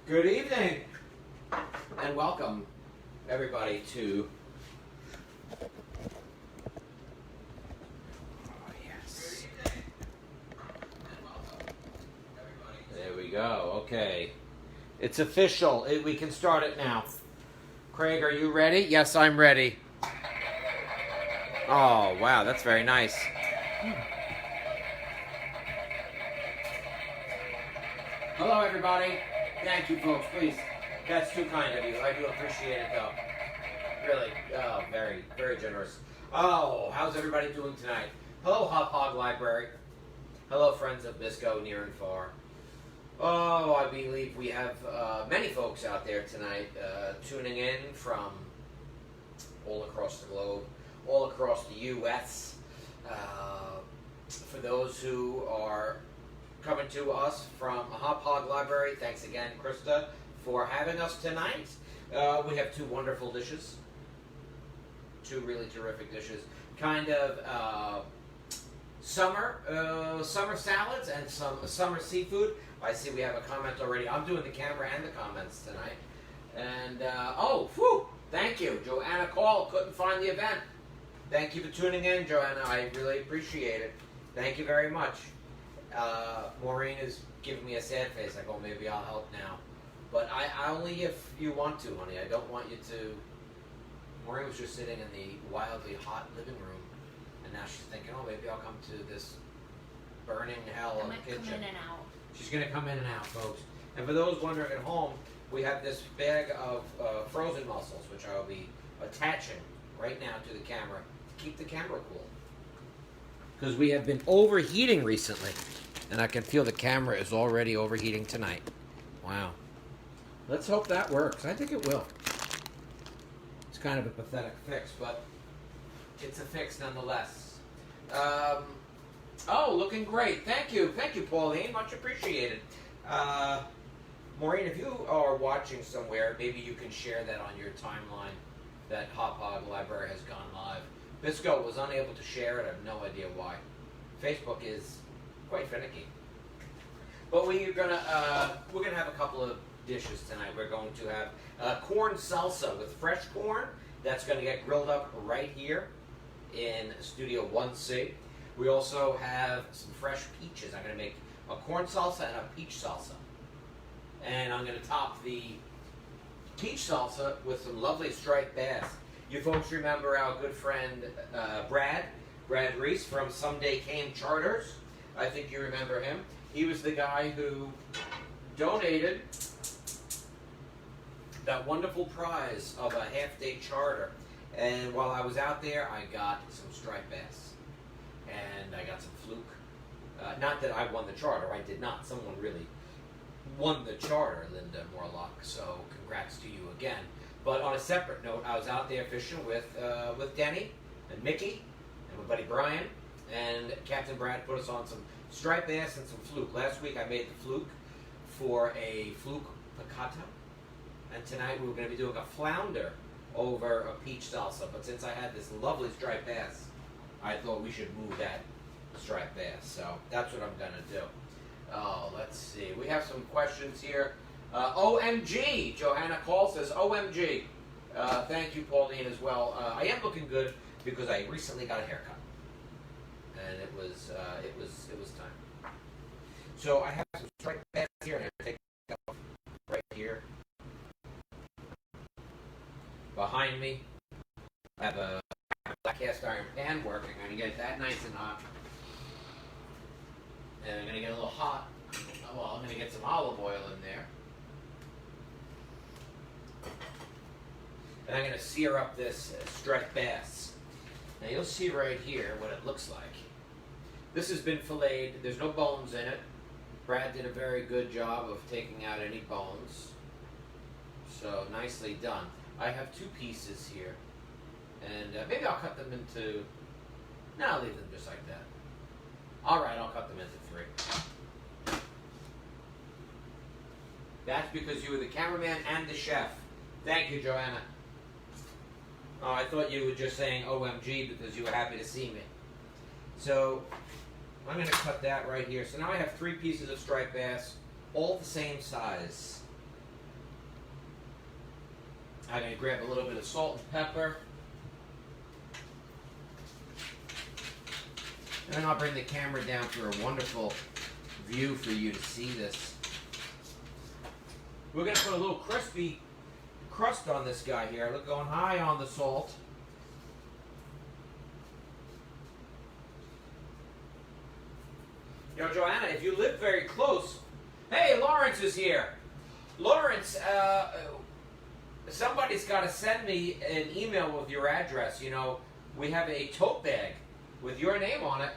Good evening, and welcome everybody to yes. There we go. Okay, it's official. We can start it now. Craig, are you ready? Yes, I'm ready. Oh, wow, that's very nice. Hello, everybody. Thank you, folks. Please, that's too kind of you. I do appreciate it, though. Really, very, very generous. Oh, how's everybody doing tonight? Hello, Hop Hog Library. Hello, friends of Bisco, near and far. Oh, I believe we have many folks out there tonight tuning in from all across the globe, all across the U.S. For those who are coming to us from a Hop Hog Library, thanks again, Krista, for having us tonight. We have two wonderful dishes, two really terrific dishes. Kind of summer salads and some summer seafood. I see we have a comment already. I'm doing the camera and the comments tonight. And, thank you. Joanna Call couldn't find the event. Thank you for tuning in, Joanna. I really appreciate it. Thank you very much. Maureen is giving me a sad face. I go, maybe I'll help now. But I only if you want to, honey. I don't want you to. Maureen was just sitting in the wildly hot living room, and now she's thinking, oh, maybe I'll come to this burning hell of a kitchen. Come in and out. She's going to come in and out, folks. And for those wondering at home, we have this bag of frozen mussels, which I will be attaching right now to the camera to keep the camera cool. Because we have been overheating recently, and I can feel the camera is already overheating tonight. Wow. Let's hope that works. I think it will. It's kind of a pathetic fix, but it's a fix nonetheless. Oh, looking great. Thank you. Thank you, Pauline. Much appreciated. Maureen, if you are watching somewhere, maybe you can share that on your timeline that Hop Hog Library has gone live. Bisco was unable to share it. I have no idea why. Facebook is quite finicky. But we're gonna have a couple of dishes tonight. We're going to have corn salsa with fresh corn. That's going to get grilled up right here in Studio 1C. We also have some fresh peaches. I'm going to make a corn salsa and a peach salsa. And I'm going to top the peach salsa with some lovely striped bass. You folks remember our good friend Brad Reese from Someday Came Charters. I think you remember him. He was the guy who donated that wonderful prize of a half-day charter. And while I was out there, I got some striped bass. And I got some fluke. Not that I won the charter. I did not. Someone really won the charter, Linda Morlock. So congrats to you again. But on a separate note, I was out there fishing with Denny and Mickey and my buddy Brian. And Captain Brad put us on some striped bass and some fluke. Last week I made the fluke for a fluke piccata. And tonight we were going to be doing a flounder over a peach salsa. But since I had this lovely striped bass, I thought we should move that striped bass. So that's what I'm going to do. Oh, let's see. We have some questions here. OMG! Johanna Call says, OMG. Thank you, Pauline, as well. I am looking good because I recently got a haircut. And it was time. So I have some striped bass here. I'm going to take it off right here. Behind me, I have a black cast iron pan working. I'm going to get that nice and hot. And I'm going to get a little hot. Well, I'm going to get some olive oil in there. And I'm going to sear up this striped bass. Now you'll see right here what it looks like. This has been filleted. There's no bones in it. Brad did a very good job of taking out any bones. So nicely done. I have two pieces here. And maybe I'll cut them into... No, I'll leave them just like that. Alright, I'll cut them into 3. That's because you were the cameraman and the chef. Thank you, Joanna. Oh, I thought you were just saying OMG because you were happy to see me. So, I'm going to cut that right here. So now I have 3 pieces of striped bass, all the same size. I'm going to grab a little bit of salt and pepper. And then I'll bring the camera down for a wonderful view for you to see this. We're going to put a little crispy crust on this guy here. Look, going high on the salt. You know, Joanna, if you live very close... Hey, Lawrence is here. Lawrence, somebody's got to send me an email with your address. You know, we have a tote bag with your name on it.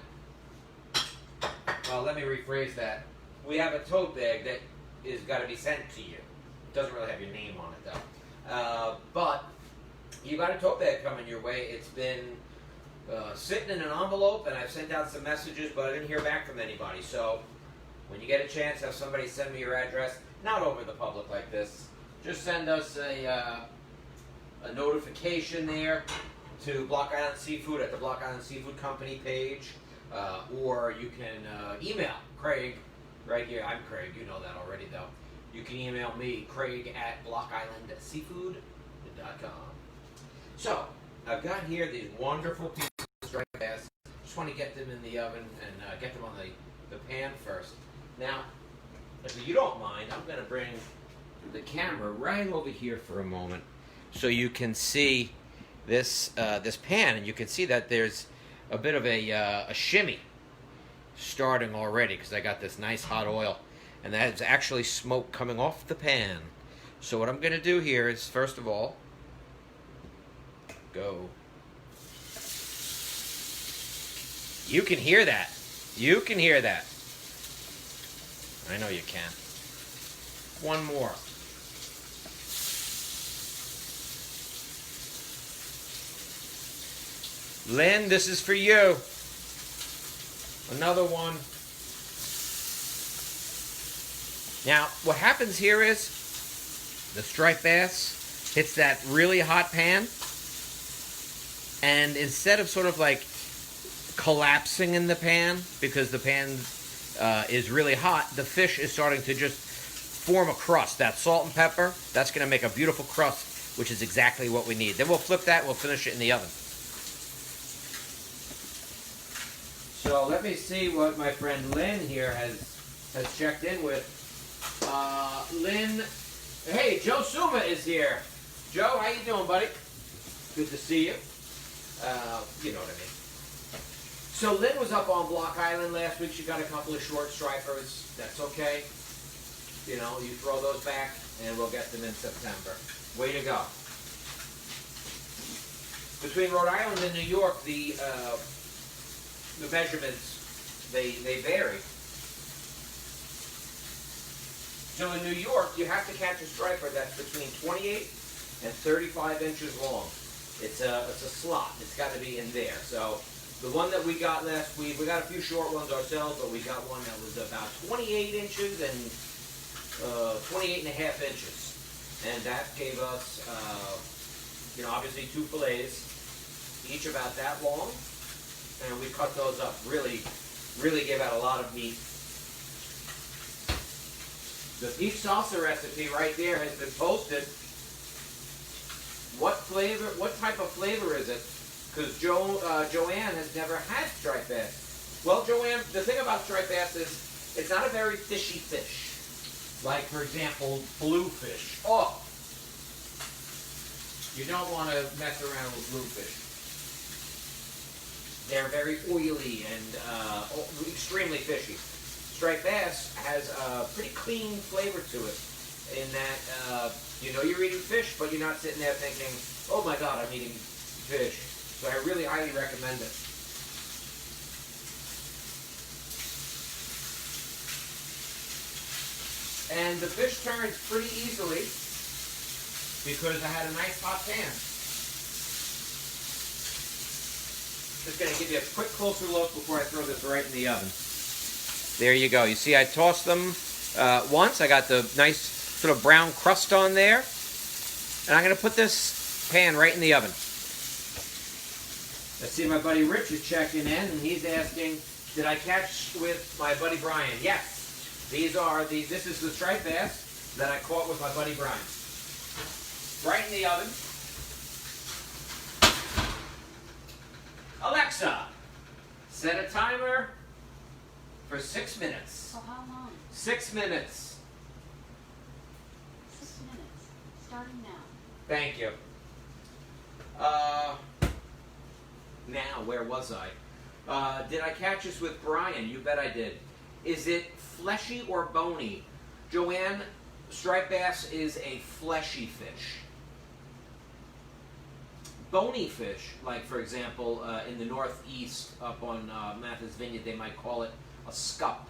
Well, let me rephrase that. We have a tote bag that is got to be sent to you. It doesn't really have your name on it, though. But you got a tote bag coming your way. It's been sitting in an envelope, and I've sent out some messages, but I didn't hear back from anybody. So when you get a chance, have somebody send me your address. Not over the public like this. Just send us a notification there to Block Island Seafood at the Block Island Seafood Company page. Or you can email Craig right here. I'm Craig. You know that already, though. You can email me, Craig at blockislandseafood.com. So, I've got here these wonderful pieces of striped bass. Just want to get them in the oven and get them on the pan first. Now, if you don't mind, I'm going to bring the camera right over here for a moment so you can see this this pan, and you can see that there's a bit of a shimmy starting already because I got this nice hot oil, and that is actually smoke coming off the pan. So what I'm going to do here is, first of all, go. You can hear that. You can hear that. I know you can. One more. Lynn, this is for you. Another one. Now, what happens here is the striped bass hits that really hot pan, and instead of sort of like collapsing in the pan because the pan is really hot, the fish is starting to just form a crust. That salt and pepper, that's going to make a beautiful crust, which is exactly what we need. Then we'll flip that and we'll finish it in the oven. So let me see what my friend Lynn here has checked in with. Lynn, hey, Joe Suma is here. Joe, how you doing, buddy? Good to see you. You know what I mean. So Lynn was up on Block Island last week. She got a couple of short stripers. That's okay. You know, you throw those back, and we'll get them in September. Way to go. Between Rhode Island and New York, the measurements, they vary. So in New York, you have to catch a striper that's between 28 and 35 inches long. It's a slot. It's got to be in there. So the one that we got last week, we got a few short ones ourselves, but we got one that was about 28 inches and 28 and a half inches. And that gave us, you know, obviously 2 fillets, each about that long. And we cut those up. Really gave out a lot of meat. The beef salsa recipe right there has been posted. What flavor? What type of flavor is it? Because Joanne has never had striped bass. Well, Joanne, the thing about striped bass is it's not a very fishy fish. Like, for example, bluefish. Oh, you don't want to mess around with bluefish. They're very oily and extremely fishy. Striped bass has a pretty clean flavor to it in that you know you're eating fish, but you're not sitting there thinking, oh my God, I'm eating fish. So I really highly recommend it. And the fish turns pretty easily because I had a nice hot pan. Just going to give you a quick closer look before I throw this right in the oven. There you go. You see I tossed them once. I got the nice sort of brown crust on there. And I'm going to put this pan right in the oven. I see my buddy Rich is checking in, and he's asking, did I catch with my buddy Brian? Yes. This is the striped bass that I caught with my buddy Brian. right in the oven. Alexa, set a timer for 6 minutes. For how long? 6 minutes. 6 minutes. Starting now. Thank you. Now, where was I? Did I catch this with Brian? You bet I did. Is it fleshy or bony? Joanne, striped bass is a fleshy fish. Bony fish, like for example, in the northeast up on Martha's Vineyard, they might call it a scup.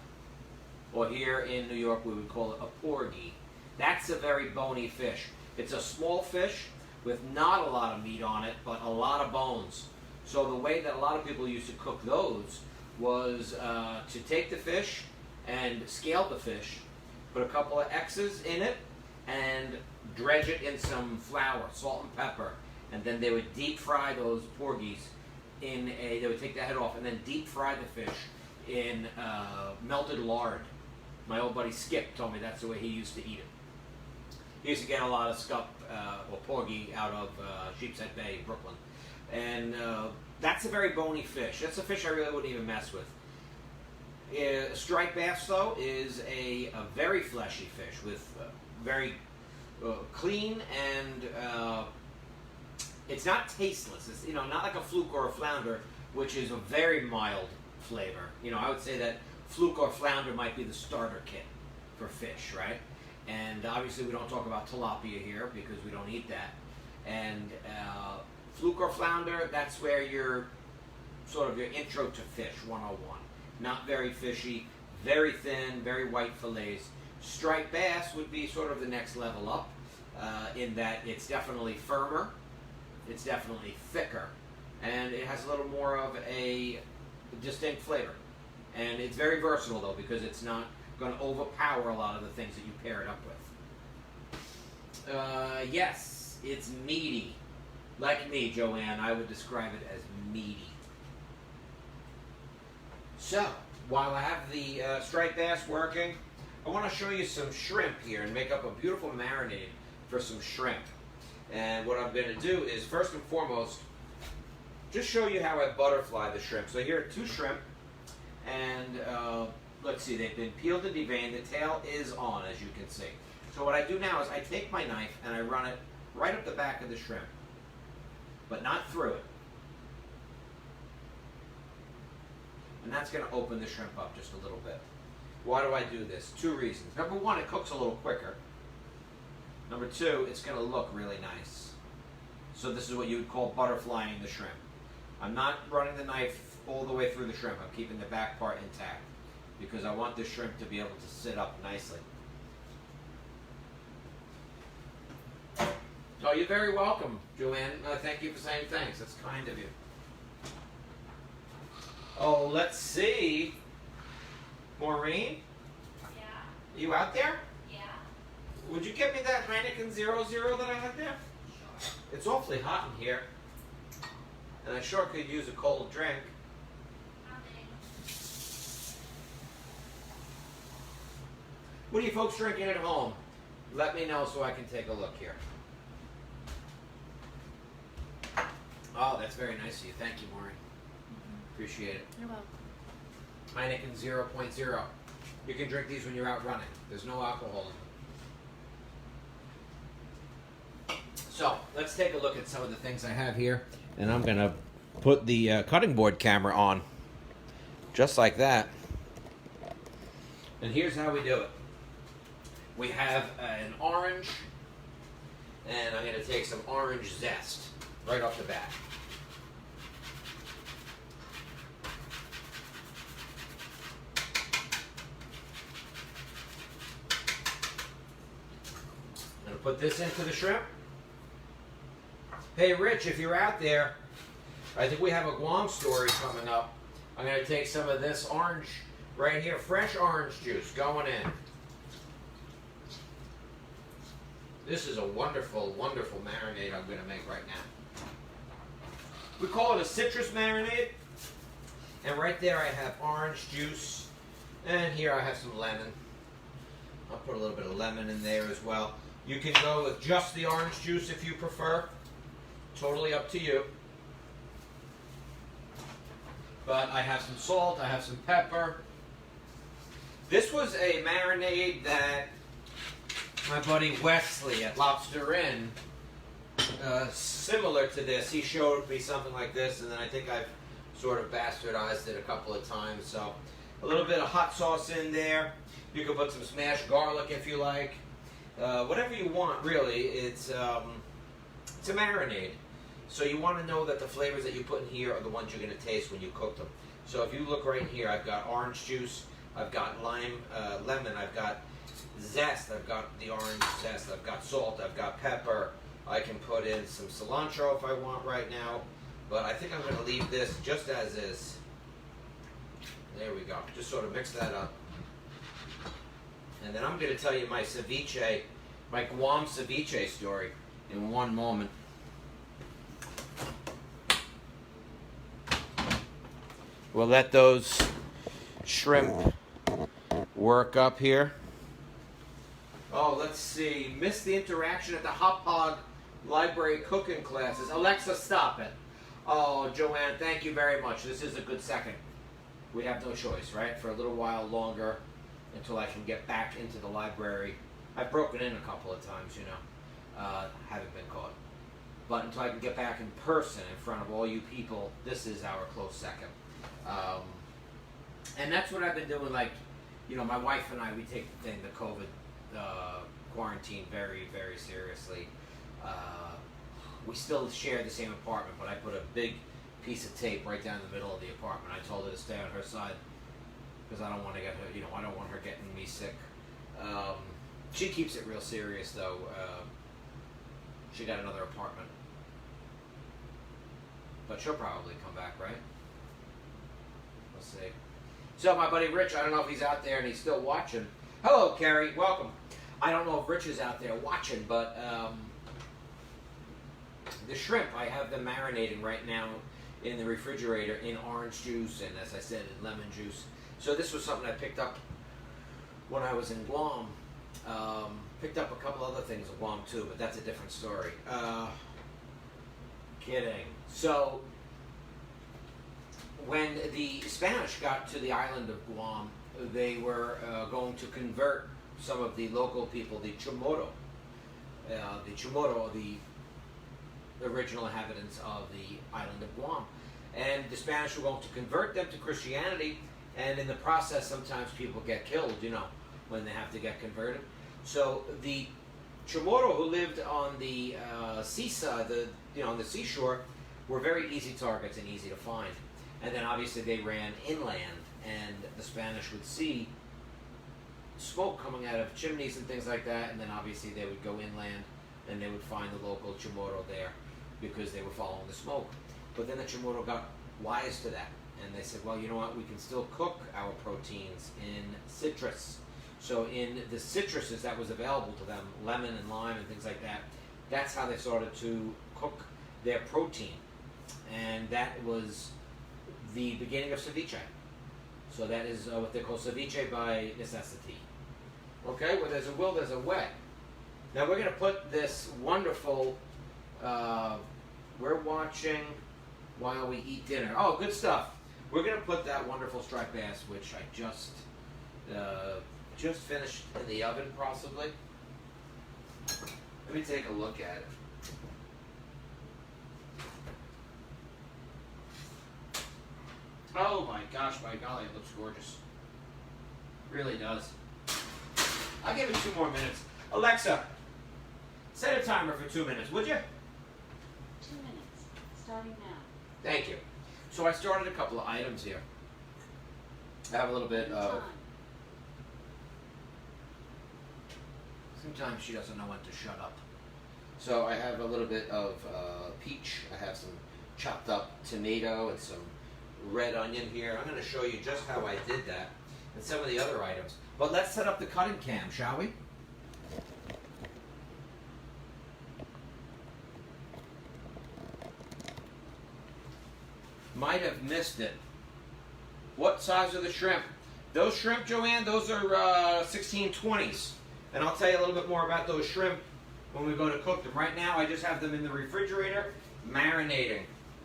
Or here in New York, we would call it a porgy. That's a very bony fish. It's a small fish with not a lot of meat on it, but a lot of bones. So the way that a lot of people used to cook those was to take the fish and scale the fish, put a couple of X's in it, and dredge it in some flour, salt and pepper, and then they would deep fry those porgies they would take the head off and then deep fry the fish in melted lard. My old buddy Skip told me that's the way he used to eat it. He used to get a lot of scup or porgy out of Sheepshead Bay, Brooklyn. And that's a very bony fish. That's a fish I really wouldn't even mess with. Striped bass, though, is a very fleshy fish with very clean and it's not tasteless. It's not like a fluke or a flounder, which is a very mild flavor. I would say that fluke or flounder might be the starter kit for fish, right? And obviously we don't talk about tilapia here because we don't eat that. And fluke or flounder, that's where your intro to fish 101. Not very fishy, very thin, very white fillets. Striped bass would be sort of the next level up in that it's definitely firmer, it's definitely thicker, and it has a little more of a distinct flavor. And it's very versatile though, because it's not going to overpower a lot of the things that you pair it up with. Yes, it's meaty. Like me, Joanne, I would describe it as meaty. So, while I have the striped bass working, I want to show you some shrimp here and make up a beautiful marinade for some shrimp. And what I'm going to do is, first and foremost, just show you how I butterfly the shrimp. So here are 2 shrimp, and let's see, they've been peeled and deveined. The tail is on, as you can see. So what I do now is I take my knife and I run it right up the back of the shrimp, but not through it. And that's going to open the shrimp up just a little bit. Why do I do this? 2 reasons. Number 1, it cooks a little quicker. Number 2, it's going to look really nice. So this is what you would call butterflying the shrimp. I'm not running the knife all the way through the shrimp. I'm keeping the back part intact because I want the shrimp to be able to sit up nicely. Oh, you're very welcome, Joanne. Thank you for saying thanks. That's kind of you. Oh, let's see. Maureen? Yeah. You out there? Yeah. Would you get me that Heineken 00 that I had there? Sure. It's awfully hot in here. And I sure could use a cold drink. Coming. What are you folks drinking at home? Let me know so I can take a look here. Oh, that's very nice of you. Thank you, Maureen. Appreciate it. You're welcome. Heineken 0.0. You can drink these when you're out running. There's no alcohol in them. So, let's take a look at some of the things I have here. And I'm going to put the cutting board camera on. Just like that. And here's how we do it. We have an orange. And I'm going to take some orange zest right off the bat. Put this into the shrimp. Hey, Rich, if you're out there, I think we have a Guam story coming up. I'm going to take some of this orange right here, fresh orange juice going in. This is a wonderful, wonderful marinade I'm going to make right now. We call it a citrus marinade. And right there I have orange juice. And here I have some lemon. I'll put a little bit of lemon in there as well. You can go with just the orange juice if you prefer. Totally up to you. But I have some salt, I have some pepper. This was a marinade that my buddy Wesley at Lobster Inn, similar to this, he showed me something like this, and then I think I've sort of bastardized it a couple of times. So a little bit of hot sauce in there. You can put some smashed garlic if you like. Whatever you want, really. It's a marinade. So you want to know that the flavors that you put in here are the ones you're going to taste when you cook them. So if you look right here, I've got orange juice, I've got lemon, I've got zest, I've got the orange zest, I've got salt, I've got pepper. I can put in some cilantro if I want right now, but I think I'm going to leave this just as is. There we go. Just sort of mix that up. And then I'm going to tell you my ceviche, my Guam ceviche story in one moment. We'll let those shrimp work up here. Oh, let's see. Missed the interaction at the Hop Hog Library cooking classes. Alexa, stop it. Oh, Joanne, thank you very much. This is a good second. We have no choice, right? For a little while longer until I can get back into the library. I've broken in a couple of times, you know. Haven't been caught. But until I can get back in person in front of all you people, this is our close second. And that's what I've been doing. Like, you know, my wife and I, we take the COVID quarantine very, very seriously. We still share the same apartment, but I put a big piece of tape right down the middle of the apartment. I told her to stay on her side because I don't want to get her, you know, I don't want her getting me sick. She keeps it real serious, though. She got another apartment, but she'll probably come back, right? We'll see. So my buddy Rich, I don't know if he's out there and he's still watching. Hello, Carrie. Welcome. I don't know if Rich is out there watching, but the shrimp, I have them marinating right now in the refrigerator in orange juice and, as I said, in lemon juice. So this was something I picked up when I was in Guam. Picked up a couple other things in Guam too, but that's a different story. Kidding. So when the Spanish got to the island of Guam, they were going to convert some of the local people, the Chamorro, the original inhabitants of the island of Guam. And the Spanish were going to convert them to Christianity, and in the process, sometimes people get killed, you know, when they have to get converted. So the Chamorro who lived on the seaside, on the seashore, were very easy targets and easy to find. And then obviously they ran inland, and the Spanish would see smoke coming out of chimneys and things like that, and then obviously they would go inland and they would find the local Chamorro there because they were following the smoke. But then the Chamorro got wise to that, and they said, well, you know what, we can still cook our proteins in citrus. So in the citruses that was available to them, lemon and lime and things like that, that's how they started to cook their protein. And that was the beginning of ceviche. So that is what they call ceviche by necessity. Okay, where there's a will, there's a way. Now we're going to put this wonderful, we're watching while we eat dinner. Oh, good stuff. We're going to put that wonderful striped bass, which I just finished in the oven, possibly. Let me take a look at it. Oh my gosh, by golly, it looks gorgeous. Really does. I'll give it 2 more minutes. Alexa, set a timer for 2 minutes, would you? 2 minutes, starting now. Thank you. So I started a couple of items here. I have a little bit of... Time. Sometimes she doesn't know when to shut up. So I have a little bit of peach. I have some chopped up tomato and some red onion here. I'm going to show you just how I did that and some of the other items. But let's set up the cutting cam, shall we? Might have missed it. What size are the shrimp? Those shrimp, Joanne, those are 1620s. And I'll tell you a little bit more about those shrimp when we go to cook them. Right now, I just have them in the refrigerator, marinating.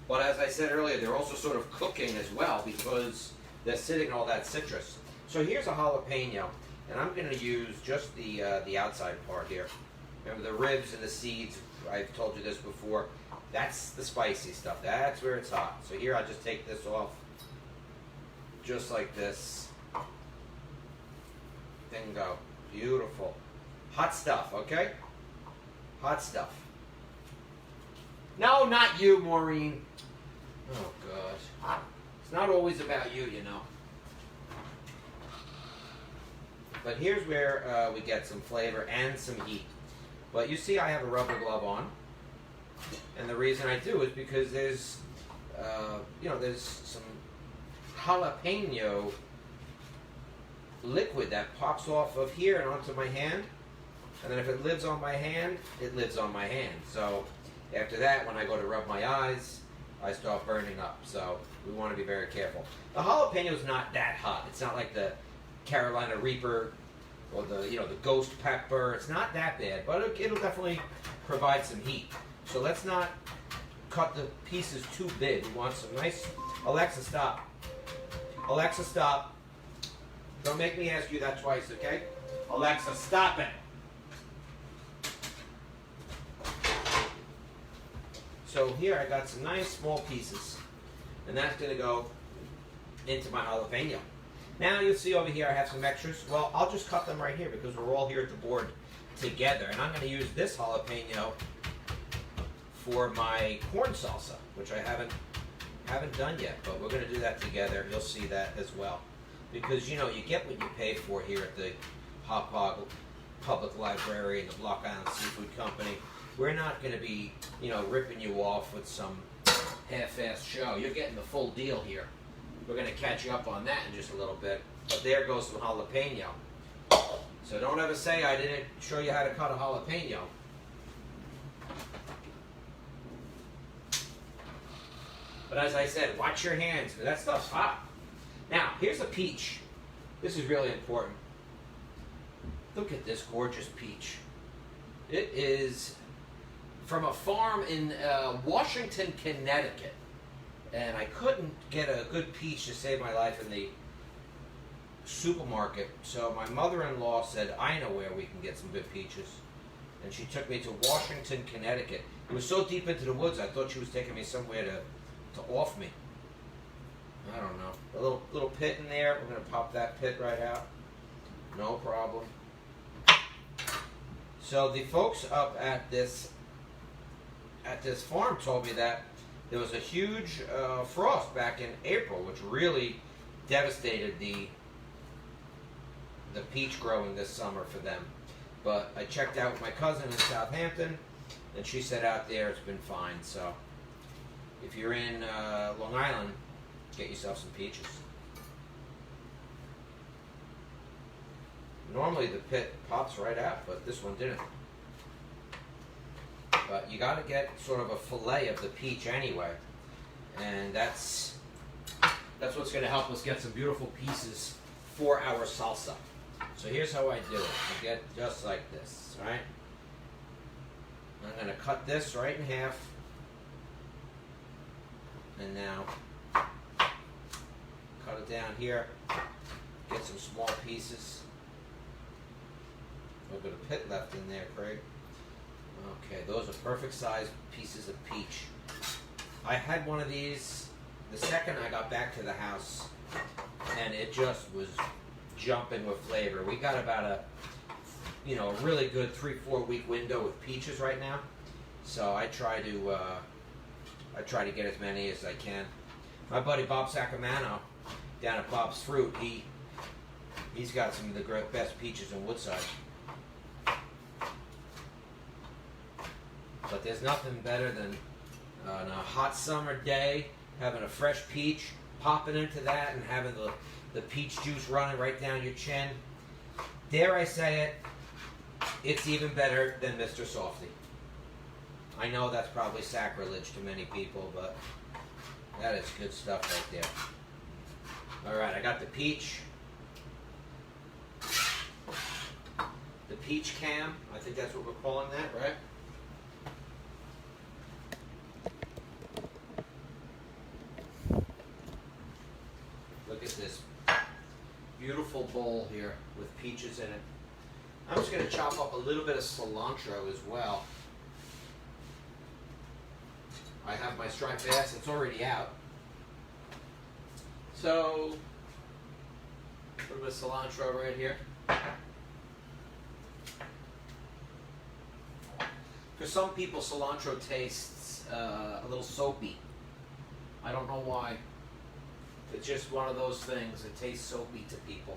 But as I said earlier, they're also sort of cooking as well because they're sitting in all that citrus. So here's a jalapeno, and I'm going to use just the outside part here. Remember the ribs and the seeds, I've told you this before. That's the spicy stuff. That's where it's hot. So here I'll just take this off just like this. Bingo. Beautiful. Hot stuff, okay? Hot stuff. No, not you, Maureen. Oh, gosh. It's not always about you, you know. But here's where we get some flavor and some heat. But you see I have a rubber glove on. And the reason I do is because there's, there's some jalapeno liquid that pops off of here and onto my hand. And then if it lives on my hand, it lives on my hand. So after that, when I go to rub my eyes, I start burning up. So we want to be very careful. The jalapeno is not that hot. It's not like the Carolina Reaper or the ghost pepper. It's not that bad, but it'll definitely provide some heat. So let's not cut the pieces too big. We want some nice... Alexa, stop. Alexa, stop. Don't make me ask you that twice, okay? Alexa, stop it. So here I got some nice small pieces, and that's going to go into my jalapeno. Now you'll see over here I have some extras. Well, I'll just cut them right here because we're all here at the board together. And I'm going to use this jalapeno for my corn salsa, which I haven't done yet, but we're going to do that together. You'll see that as well. Because, you get what you pay for here at the Hop Hog Public Library and the Block Island Seafood Company. We're not going to be, ripping you off with some half-assed show. You're getting the full deal here. We're going to catch you up on that in just a little bit. But there goes some jalapeno. So don't ever say I didn't show you how to cut a jalapeno. But as I said, watch your hands, because that stuff's hot. Now, here's a peach. This is really important. Look at this gorgeous peach. It is from a farm in Washington, Connecticut. And I couldn't get a good peach to save my life in the supermarket. So my mother-in-law said, I know where we can get some good peaches. And she took me to Washington, Connecticut. It was so deep into the woods, I thought she was taking me somewhere to off me. I don't know. A little pit in there. We're going to pop that pit right out. No problem. So the folks up at this farm told me that there was a huge frost back in April, which really devastated the peach growing this summer for them. But I checked out with my cousin in Southampton, and she said out there it's been fine. So if you're in Long Island, get yourself some peaches. Normally the pit pops right out, but this one didn't. But you got to get sort of a fillet of the peach anyway, and that's what's going to help us get some beautiful pieces for our salsa. So here's how I do it. I get just like this, right? I'm going to cut this right in half, and now cut it down here. Get some small pieces. A little bit of pit left in there, Craig. Okay, those are perfect sized pieces of peach. I had one of these the second I got back to the house, and it just was jumping with flavor. We got about a really good 3-4 week window with peaches right now, so I try to get as many as I can. My buddy Bob Sacamano down at Bob's Fruit, he's got some of the best peaches in Woodside. But there's nothing better than on a hot summer day, having a fresh peach, popping into that and having the peach juice running right down your chin. Dare I say it, it's even better than Mr. Softy. I know that's probably sacrilege to many people, but that is good stuff right there. Alright, I got the peach. The peach cam. I think that's what we're calling that, right? Look at this beautiful bowl here with peaches in it. I'm just going to chop up a little bit of cilantro as well. I have my striped bass, it's already out. So, a little bit of cilantro right here. For some people, cilantro tastes a little soapy. I don't know why. It's just one of those things. It tastes soapy to people.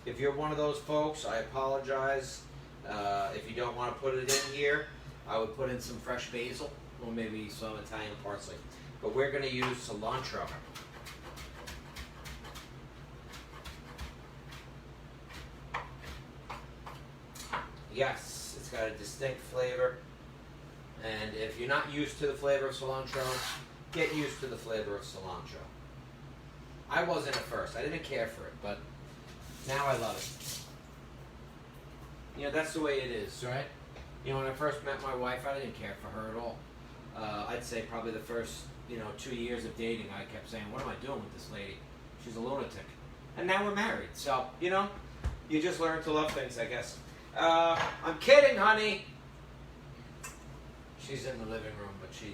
If you're one of those folks, I apologize. If you don't want to put it in here, I would put in some fresh basil or maybe some Italian parsley. But we're going to use cilantro. Yes, it's got a distinct flavor. And if you're not used to the flavor of cilantro, get used to the flavor of cilantro. I wasn't at first. I didn't care for it, but now I love it. You know, that's the way it is, right? You know, when I first met my wife, I didn't care for her at all. I'd say probably the first, 2 years of dating, I kept saying, what am I doing with this lady? She's a lunatic. And now we're married. So, you just learn to love things, I guess. I'm kidding, honey. She's in the living room, but she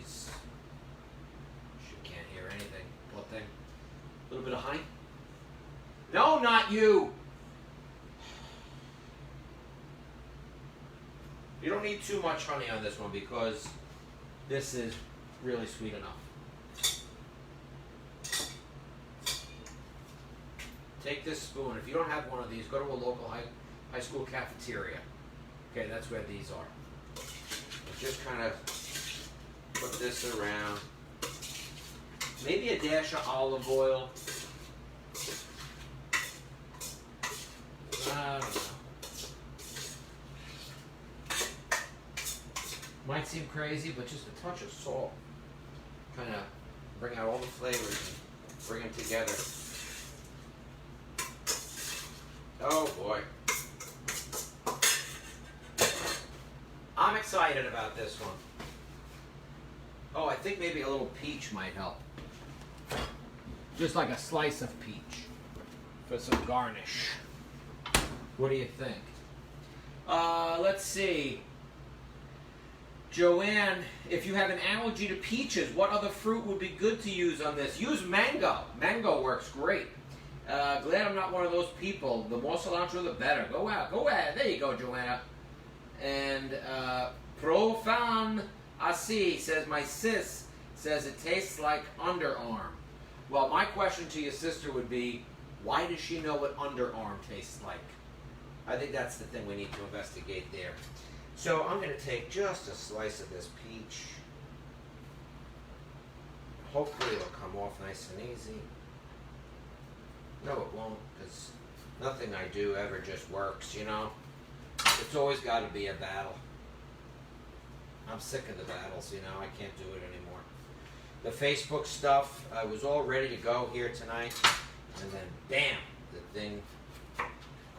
can't hear anything. Poor thing. A little bit of honey? No, not you. You don't need too much honey on this one because this is really sweet enough. Take this spoon. If you don't have one of these, go to a local high school cafeteria. Okay, that's where these are. Just kind of put this around. Maybe a dash of olive oil. I don't know. Might seem crazy, but just a touch of salt. Kind of bring out all the flavors and bring them together. Oh boy. I'm excited about this one. Oh, I think maybe a little peach might help. Just like a slice of peach for some garnish. What do you think? Let's see. Joanne, if you have an allergy to peaches, what other fruit would be good to use on this? Use mango. Mango works great. Glad I'm not one of those people. The more cilantro, the better. Go out. Go ahead. There you go, Joanna. And Profan Asi says, my sis says it tastes like underarm. Well, my question to your sister would be, why does she know what underarm tastes like? I think that's the thing we need to investigate there. So I'm going to take just a slice of this peach. Hopefully it'll come off nice and easy. No, it won't, because nothing I do ever just works, It's always got to be a battle. I'm sick of the battles, I can't do it anymore. The Facebook stuff, I was all ready to go here tonight, and then bam, the thing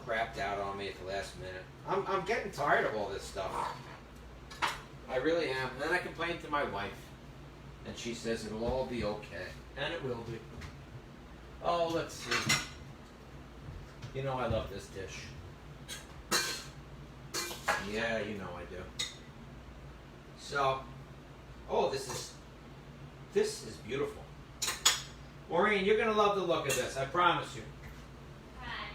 crapped out on me at the last minute. I'm getting tired of all this stuff. I really am. And then I complained to my wife, and she says it'll all be okay. And it will be. Oh, let's see. I love this dish. Yeah, I do. So, oh, this is beautiful. Maureen, you're going to love the look of this, I promise you. Hi.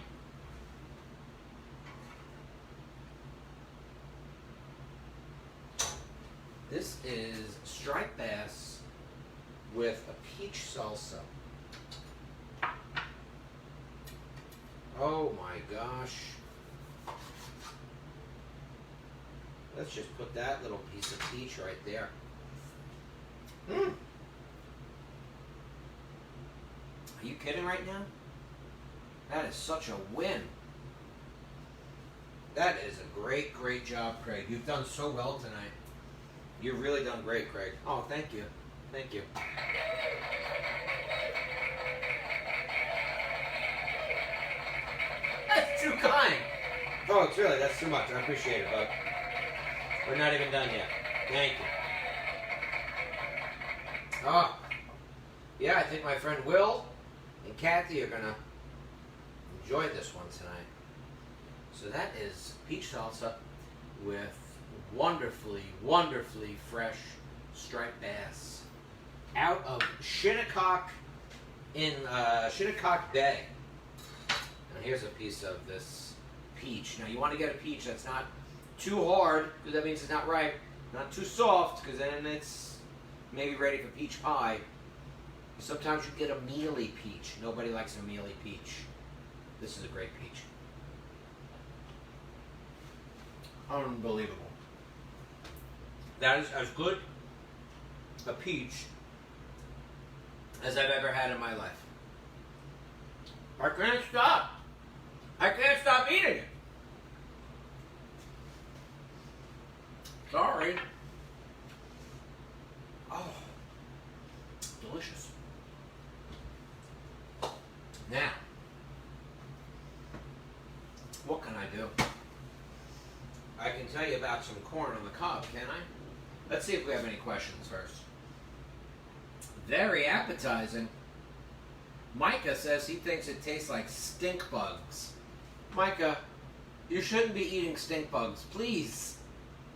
This is striped bass with a peach salsa. Oh my gosh. Let's just put that little piece of peach right there. Are you kidding right now? That is such a win. That is a great, great job, Craig. You've done so well tonight. You've really done great, Craig. Oh, thank you. Thank you. That's too kind. Oh, it's really, that's too much. I appreciate it, but we're not even done yet. Thank you. Oh, yeah, I think my friend Will and Kathy are going to enjoy this one tonight. So that is peach salsa with wonderfully, wonderfully fresh striped bass out of Shinnecock in Shinnecock Bay. And here's a piece of this peach. Now you want to get a peach that's not too hard, because that means it's not ripe, not too soft, because then it's maybe ready for peach pie. Sometimes you get a mealy peach. Nobody likes a mealy peach. This is a great peach. Unbelievable. That is as good a peach as I've ever had in my life. I can't stop. I can't stop eating it. Sorry. Oh, delicious. Now, what can I do? I can tell you about some corn on the cob, can I? Let's see if we have any questions first. Very appetizing. Micah says he thinks it tastes like stink bugs. Micah, you shouldn't be eating stink bugs. Please.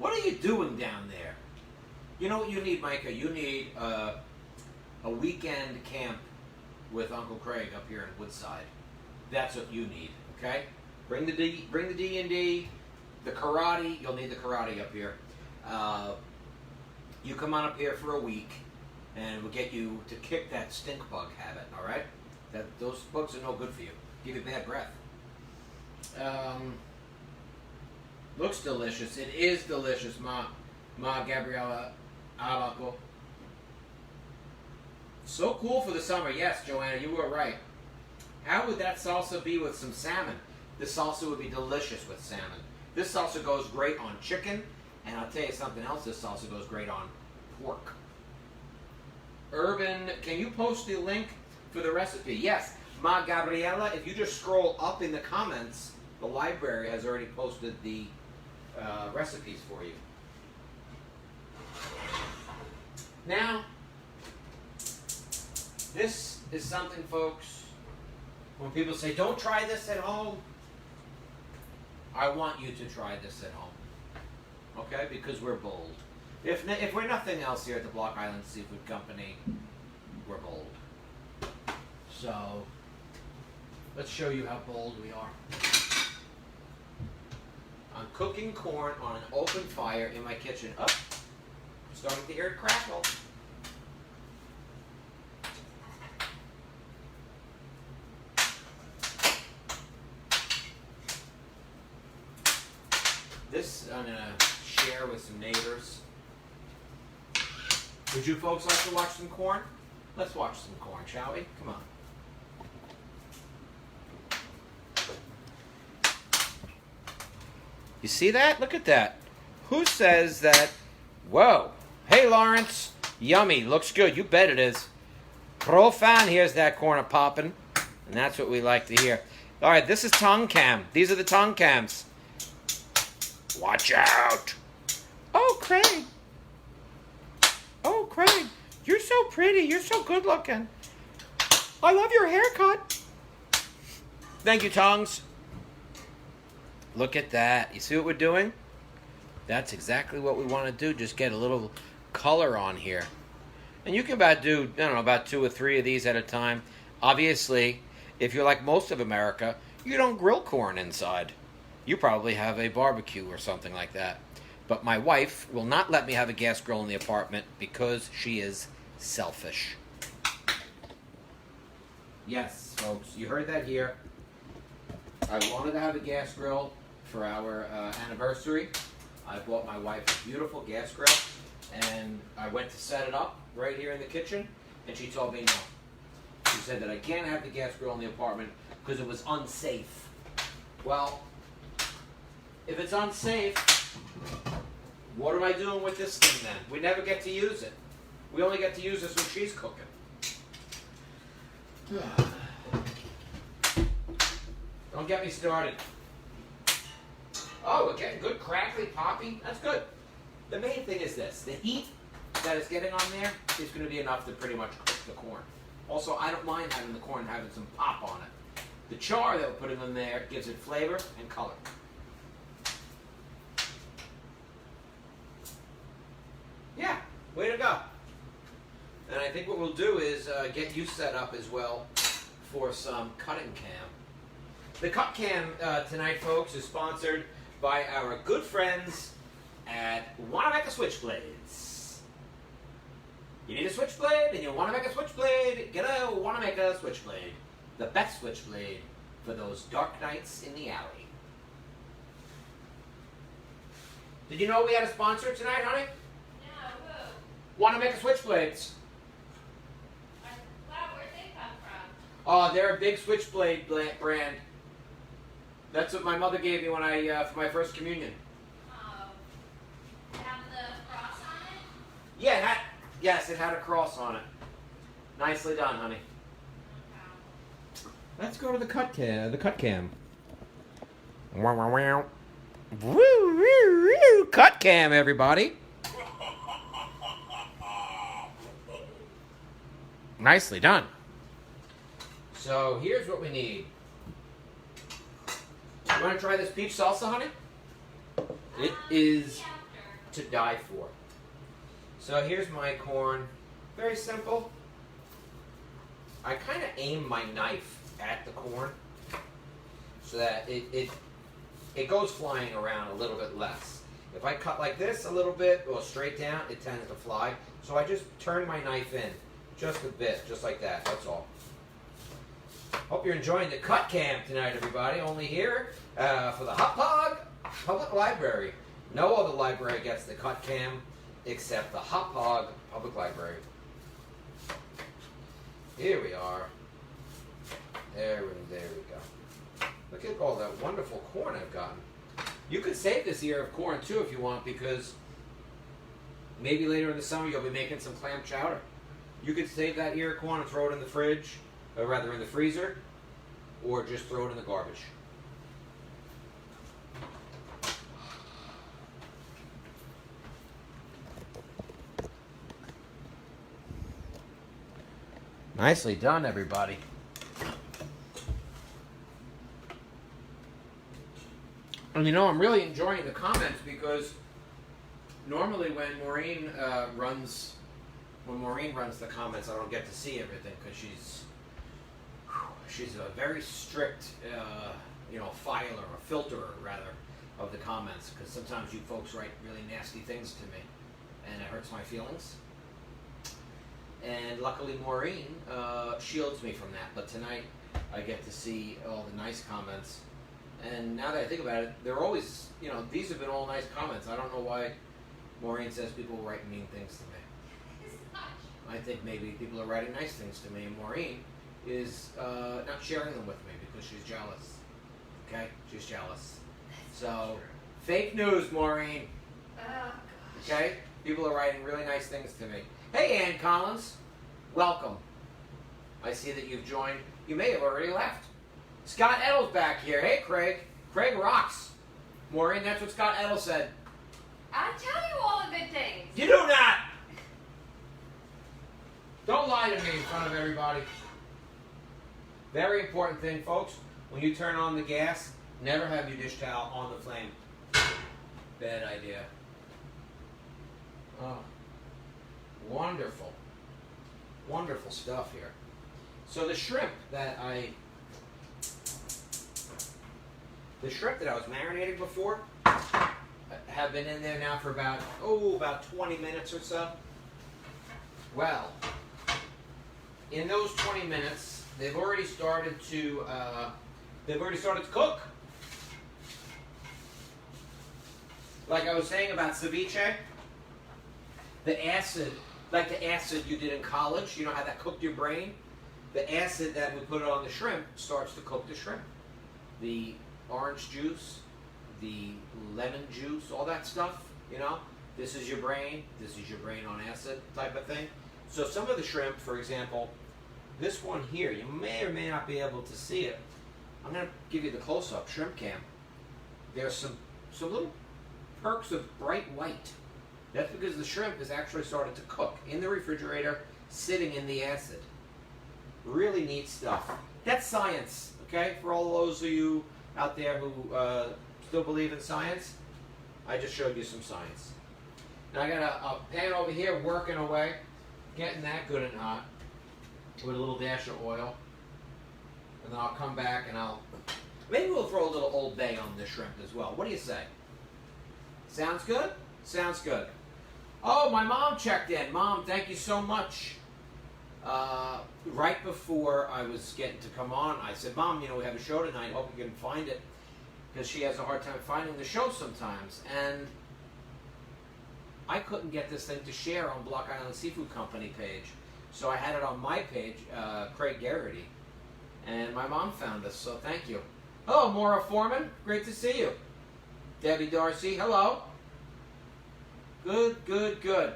What are you doing down there? You know what you need, Micah? You need a weekend camp with Uncle Craig up here in Woodside. That's what you need, okay? Bring the D&D, the karate. You'll need the karate up here. You come on up here for a week, and we'll get you to kick that stink bug habit, all right? Those bugs are no good for you. Give you bad breath. Looks delicious. It is delicious, Ma Gabriella Abaco. So cool for the summer. Yes, Joanna, you were right. How would that salsa be with some salmon? This salsa would be delicious with salmon. This salsa goes great on chicken, and I'll tell you something else, this salsa goes great on pork. Urban, can you post the link for the recipe? Yes, Ma Gabriella, if you just scroll up in the comments, the library has already posted the recipes for you. Now, this is something, folks, when people say, don't try this at home, I want you to try this at home, okay? Because we're bold. If we're nothing else here at the Block Island Seafood Company, we're bold. So, let's show you how bold we are. I'm cooking corn on an open fire in my kitchen. Oh, I'm starting to hear it crackle. This I'm going to share with some neighbors. Would you folks like to watch some corn? Let's watch some corn, shall we? Come on. You see that? Look at that. Who says that? Whoa. Hey, Lawrence. Yummy. Looks good. You bet it is. Pro fan hears that corn popping. And that's what we like to hear. All right, this is tongue cam. These are the tongue cams. Watch out. Oh, Craig. Oh, Craig. You're so pretty. You're so good looking. I love your haircut. Thank you, tongues. Look at that. You see what we're doing? That's exactly what we want to do. Just get a little color on here. And you can about do, I don't know, about 2 or 3 of these at a time. Obviously, if you're like most of America, you don't grill corn inside. You probably have a barbecue or something like that. But my wife will not let me have a gas grill in the apartment because she is selfish. Yes, folks, you heard that here. I wanted to have a gas grill for our anniversary. I bought my wife a beautiful gas grill, and I went to set it up right here in the kitchen, and she told me no. She said that I can't have the gas grill in the apartment because it was unsafe. Well, if it's unsafe, what am I doing with this thing then? We never get to use it. We only get to use this when she's cooking. Don't get me started. Oh, again, good crackly, poppy. That's good. The main thing is this. The heat that it's getting on there is going to be enough to pretty much cook the corn. Also, I don't mind having the corn having some pop on it. The char that we're putting in there gives it flavor and color. Yeah, way to go. And I think what we'll do is get you set up as well for some cutting cam. The cut cam tonight, folks, is sponsored by our good friends at Wanna-Make-A Switchblades. You need a switchblade and you want to make a switchblade, get a Wanna-Make-A Switchblade. The best switchblade for those dark nights in the alley. Did you know we had a sponsor tonight, honey? No, who? Wanna-Make-A Switchblades. Wow, where'd they come from? Oh, they're a big switchblade brand. That's what my mother gave me when for my first communion. Oh. Have the cross on it? Yeah, yes, it had a cross on it. Nicely done, honey. Okay. Let's go to the cut cam. Wow, wow, wow. Woo, woo, woo. Cut cam, everybody. Nicely done. So here's what we need. You want to try this peach salsa, honey? It is to die for. So here's my corn. Very simple. I kind of aim my knife at the corn so that it goes flying around a little bit less. If I cut like this a little bit or straight down, it tends to fly. So I just turn my knife in just a bit, just like that. That's all. Hope you're enjoying the cut cam tonight, everybody. Only here for the Hot Pog Public Library. No other library gets the cut cam except the Hot Pog Public Library. Here we are. There we go. Look at all that wonderful corn I've gotten. You could save this ear of corn too if you want, because maybe later in the summer you'll be making some clam chowder. You could save that ear of corn and throw it in the fridge, or rather in the freezer, or just throw it in the garbage. Nicely done, everybody. And you know, I'm really enjoying the comments because normally when Maureen runs the comments, I don't get to see everything because she's a very strict, filer or filterer rather of the comments, because sometimes you folks write really nasty things to me, and it hurts my feelings. And luckily Maureen shields me from that. But tonight I get to see all the nice comments. And now that I think about it, they're always, these have been all nice comments. I don't know why Maureen says people write mean things to me. I think maybe people are writing nice things to me, and Maureen is not sharing them with me because she's jealous. Okay? She's jealous. So, fake news, Maureen. Oh, gosh. Okay? People are writing really nice things to me. Hey, Ann Collins. Welcome. I see that you've joined. You may have already left. Scott Edel's back here. Hey, Craig. Craig rocks. Maureen, that's what Scott Edel said. I tell you all the good things. You do not! Don't lie to me in front of everybody. Very important thing, folks. When you turn on the gas, never have your dish towel on the flame. Bad idea. Oh. Wonderful. Wonderful stuff here. So the shrimp that I was marinating before have been in there now for about 20 minutes or so. Well, in those 20 minutes, they've already started to cook. Like I was saying about ceviche, the acid you did in college, you know how that cooked your brain? The acid that we put on the shrimp starts to cook the shrimp. The orange juice, the lemon juice, all that stuff, this is your brain on acid type of thing. So some of the shrimp, for example, this one here, you may or may not be able to see it. I'm going to give you the close-up shrimp cam. There's some some little perks of bright white. That's because the shrimp has actually started to cook in the refrigerator, sitting in the acid. Really neat stuff. That's science, okay? For all those of you out there who still believe in science, I just showed you some science. Now I got a pan over here working away, getting that good and hot with a little dash of oil. And then I'll come back and maybe we'll throw a little Old Bay on the shrimp as well. What do you say? Sounds good? Sounds good. Oh, my mom checked in. Mom, thank you so much. Right before I was getting to come on, I said, Mom, you know, we have a show tonight. Hope you can find it. Because she has a hard time finding the show sometimes. And I couldn't get this thing to share on Block Island Seafood Company page. So I had it on my page, Craig Garrity. And my mom found us, so thank you. Hello, Maura Foreman. Great to see you. Debbie Darcy, hello. Good, good, good.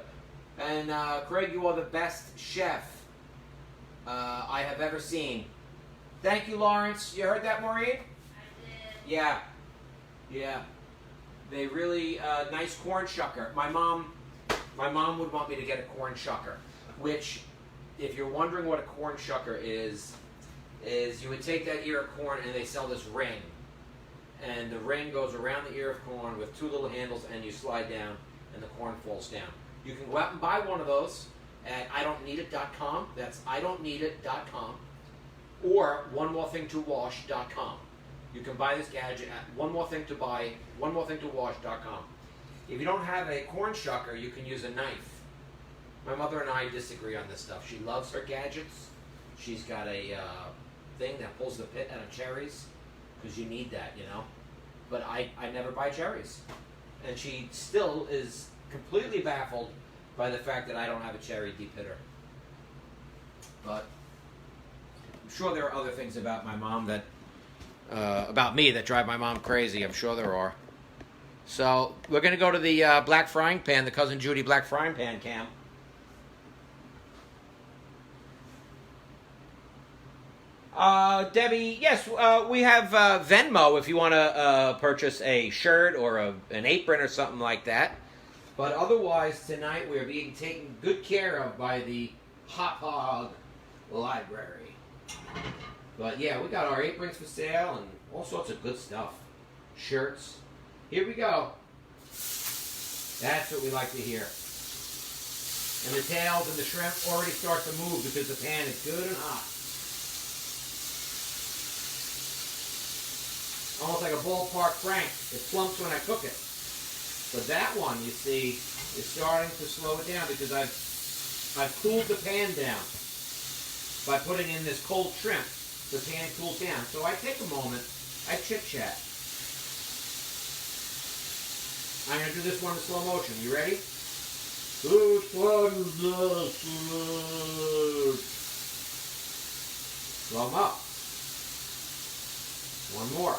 And Craig, you are the best chef I have ever seen. Thank you, Lawrence. You heard that, Maureen? I did. Yeah. Yeah. They really, nice corn shucker. My mom would want me to get a corn shucker, which, if you're wondering what a corn shucker is you would take that ear of corn and they sell this ring. And the ring goes around the ear of corn with two little handles and you slide down and the corn falls down. You can go out and buy one of those at idontneedit.com. That's idontneedit.com or onemorethintowash.com. You can buy this gadget at onemorethintowash.com. If you don't have a corn shucker, you can use a knife. My mother and I disagree on this stuff. She loves her gadgets. She's got a thing that pulls the pit out of cherries because you need that, you know. But I never buy cherries. And she still is completely baffled by the fact that I don't have a cherry depitter. But I'm sure there are other things about my mom that, about me that drive my mom crazy. I'm sure there are. So we're going to go to the black frying pan, the Cousin Judy black frying pan cam. Debbie, yes, we have Venmo if you want to purchase a shirt or an apron or something like that. But otherwise, tonight we are being taken good care of by the Hot Hog Library. But yeah, we got our aprons for sale and all sorts of good stuff. Shirts. Here we go. That's what we like to hear. And the tails and the shrimp already start to move because the pan is good and hot. Almost like a ballpark frank. It plumps when I cook it. But that one, you see, is starting to slow it down because I've cooled the pan down by putting in this cold shrimp. The pan cools down. So I take a moment, I chit-chat. I'm going to do this one in slow motion. You ready? Which one is this? Slow 'em up. One more.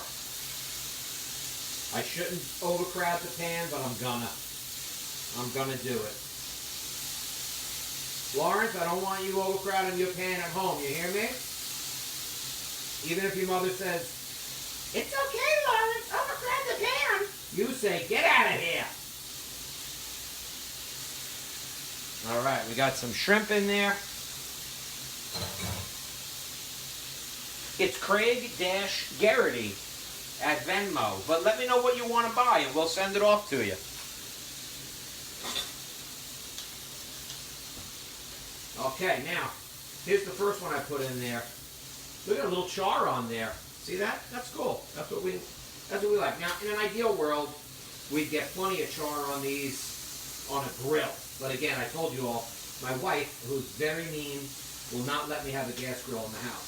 I shouldn't overcrowd the pan, but I'm gonna do it. Lawrence, I don't want you overcrowding your pan at home. You hear me? Even if your mother says, it's okay, Lawrence, overcrowd the pan. You say, get out of here. All right, we got some shrimp in there. It's Craig-Garrity at Venmo. But let me know what you want to buy and we'll send it off to you. Okay, now, here's the first one I put in there. Look at a little char on there. See that? That's cool. That's what we like. Now, in an ideal world, we'd get plenty of char on these on a grill. But again, I told you all, my wife, who's very mean, will not let me have a gas grill in the house.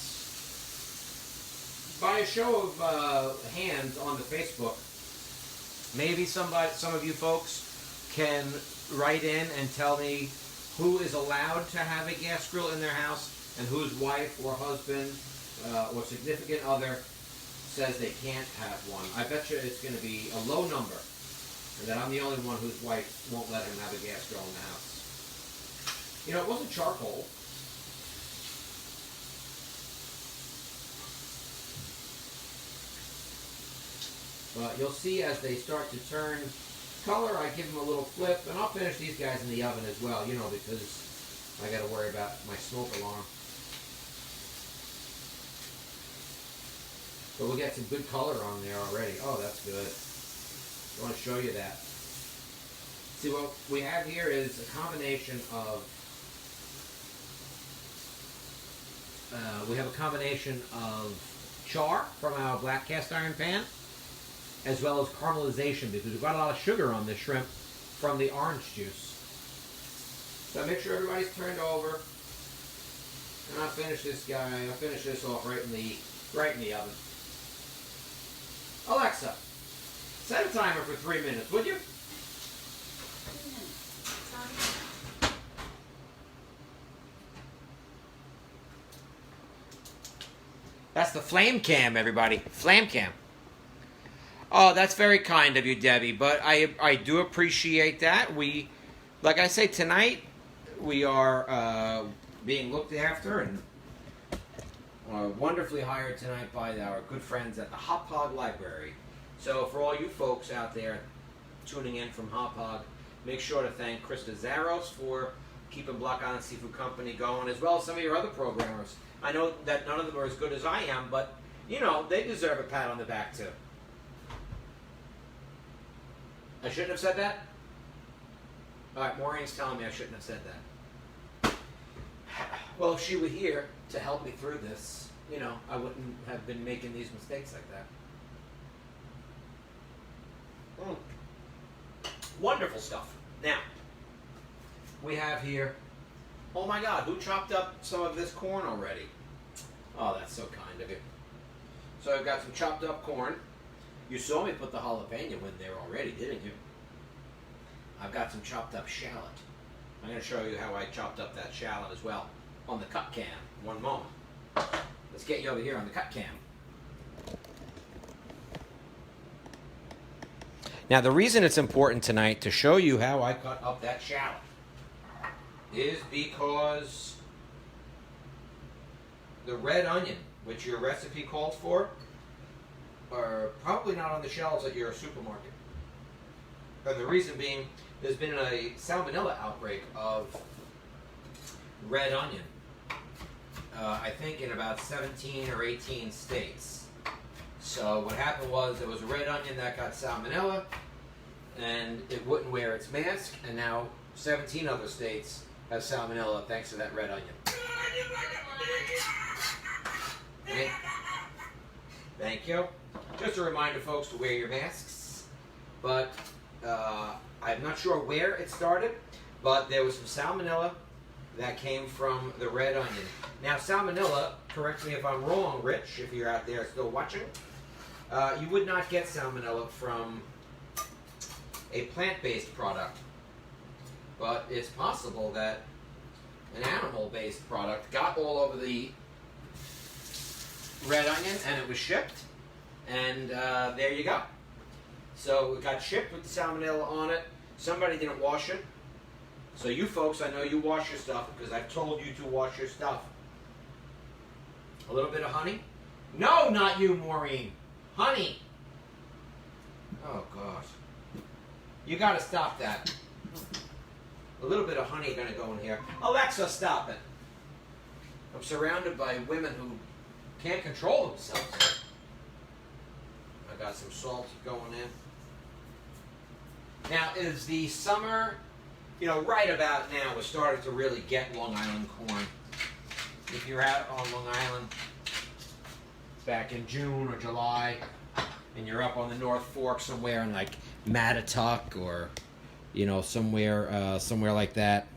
By a show of hands on the Facebook, maybe some of you folks can write in and tell me who is allowed to have a gas grill in their house and whose wife or husband or significant other says they can't have one. I bet you it's going to be a low number, and that I'm the only one whose wife won't let him have a gas grill in the house. You know, it wasn't charcoal. But you'll see as they start to turn color, I give them a little flip, and I'll finish these guys in the oven as well, you know, because I got to worry about my smoke alarm. But we'll get some good color on there already. Oh, that's good. I want to show you that. See, what we have here is a combination of char from our black cast iron pan, as well as caramelization, because we've got a lot of sugar on this shrimp from the orange juice. So make sure everybody's turned over, and I'll finish this guy. I'll finish this off right in the oven. Alexa, set a timer for 3 minutes, would you? 2 minutes. Starting now. That's the flame cam, everybody. Flame cam. Oh, that's very kind of you, Debbie, but I do appreciate that. We, like I say, tonight we are being looked after and wonderfully hired tonight by our good friends at the Hop Hog Library. So for all you folks out there tuning in from Hop Hog, make sure to thank Krista Zaros for keeping Block Island Seafood Company going, as well as some of your other programmers. I know that none of them are as good as I am, but, you know, they deserve a pat on the back, too. I shouldn't have said that? All right, Maureen's telling me I shouldn't have said that. Well, if she were here to help me through this, you know, I wouldn't have been making these mistakes like that. Wonderful stuff. Now, we have here, oh my God, who chopped up some of this corn already? Oh, that's so kind of you. So I've got some chopped up corn. You saw me put the jalapeno in there already, didn't you? I've got some chopped up shallot. I'm going to show you how I chopped up that shallot as well on the cut cam. One moment. Let's get you over here on the cut cam. Now, the reason it's important tonight to show you how I cut up that shallot is because the red onion, which your recipe calls for, are probably not on the shelves at your supermarket. And the reason being, there's been a salmonella outbreak of red onion, I think in about 17 or 18 states. So what happened was there was a red onion that got salmonella, and it wouldn't wear its mask, and now 17 other states have salmonella thanks to that red onion. Okay. Thank you. Just a reminder, folks, to wear your masks. But I'm not sure where it started, but there was some salmonella that came from the red onion. Now, salmonella, correct me if I'm wrong, Rich, if you're out there still watching, you would not get salmonella from a plant-based product. But it's possible that an animal-based product got all over the red onion and it was shipped, and there you go. So it got shipped with the salmonella on it. Somebody didn't wash it. So you folks, I know you wash your stuff because I've told you to wash your stuff. A little bit of honey. No, not you, Maureen. Honey. Oh, gosh. You got to stop that. A little bit of honey going to go in here. Alexa, stop it. I'm surrounded by women who can't control themselves. I got some salt going in. Now, is the summer, you know, right about now, we're starting to really get Long Island corn. If you're out on Long Island back in June or July, and you're up on the North Fork somewhere in like Mattatuck or, you know, somewhere like that,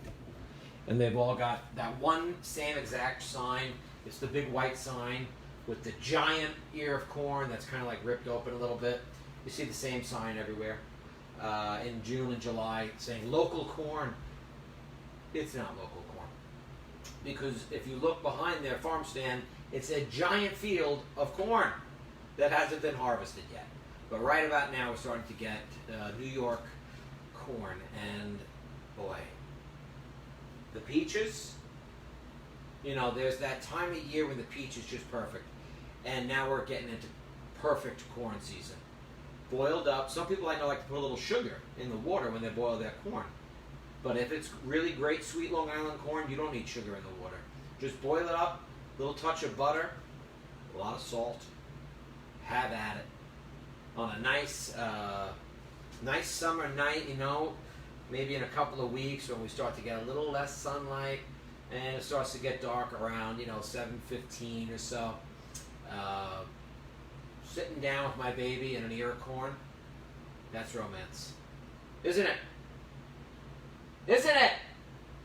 and they've all got that one same exact sign. It's the big white sign with the giant ear of corn that's kind of like ripped open a little bit. You see the same sign everywhere in June and July saying local corn. It's not local corn, because if you look behind their farm stand, it's a giant field of corn that hasn't been harvested yet. But right about now, we're starting to get New York corn, and boy, the peaches, you know, there's that time of year when the peach is just perfect, and now we're getting into perfect corn season. boiled up. Some people I know like to put a little sugar in the water when they boil their corn. But if it's really great sweet Long Island corn, you don't need sugar in the water. Just boil it up, a little touch of butter, a lot of salt. Have at it. On a nice summer night, you know, maybe in a couple of weeks when we start to get a little less sunlight and it starts to get dark around, 7:15 or so. Sitting down with my baby and an ear of corn, that's romance. Isn't it? Isn't it?